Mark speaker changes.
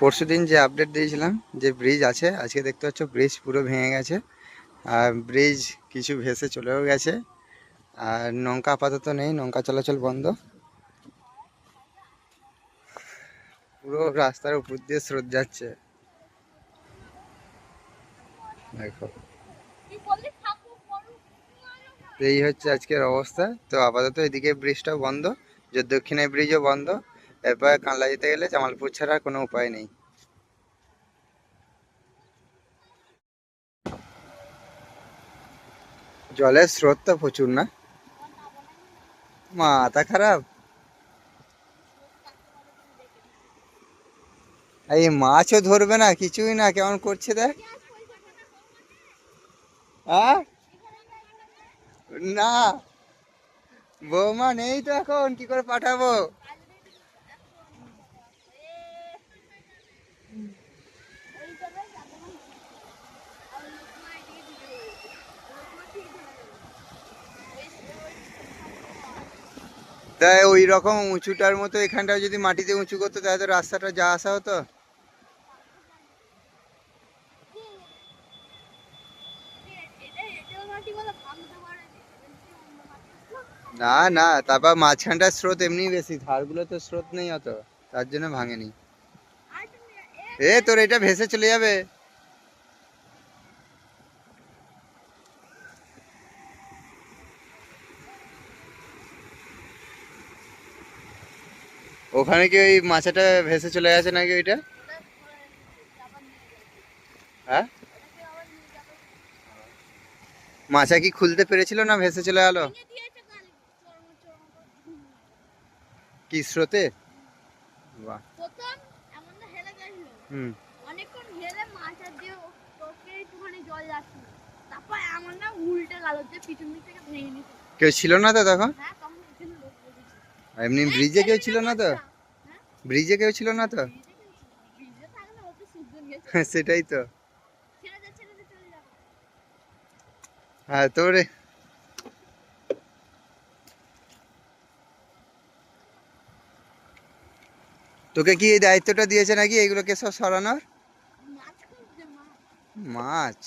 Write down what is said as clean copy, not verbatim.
Speaker 1: পরশুদিন যে আপডেট দিয়েছিলাম যে ব্রিজ আছে, আজকে দেখতে পাচ্ছ ব্রিজ পুরো ভেঙে গেছে। আর ব্রিজ কিছু ভেসে চলেও গেছে। আর নৌকা আপাতত নেই, নৌকা চলাচল বন্ধ। পুরো রাস্তার উপর দিয়ে স্রোত যাচ্ছে, দেখো। এই হচ্ছে আজকের অবস্থা। তো আপাতত এদিকে ব্রিজটাও বন্ধ, যে দক্ষিণে ব্রিজও বন্ধ। এরপরে কানলা যেতে গেলে জামালপুর ছাড়া আর কোনো উপায় নেই। জলের স্রোত তো প্রচুর না? মাথা খারাপ। এই মাছও ধরবে না, কিছুই না, কেমন করছে দেখ। হ্যাঁ, না, বৌমা নেই তো, এখন কি করে পাঠাবো? তাই ওই রকম উঁচুটার মতো এখানটা যদি মাটিতে উঁচু করতো তাহলে তো রাস্তাটা যা আসা হতো। না না, তারপর মাঝখানটার স্রোত এমনি বেশি, ধারগুলো তো স্রোত নেই অত, তার জন্য ভাঙেনি। এ তোর এটা ভেসে চলে যাবে। ওখানে কি ওই মাছটা ভেসে চলে গেছে নাকি ওইটা? হ্যাঁ, মাছা কি খুলতে পেরেছিল না ভেসে চলে গেল? কি স্রোতে? বাহ। হুম। কেউ ছিল না তো তখন? এমনি ব্রিজে কেউ ছিল না তো? ব্রিজে কেউ ছিল না তো? সেটাই তো। হ্যাঁ তোরে। তোকে কি এই দায়িত্বটা দিয়েছে নাকি এগুলোকে সব সরানোর? মাছ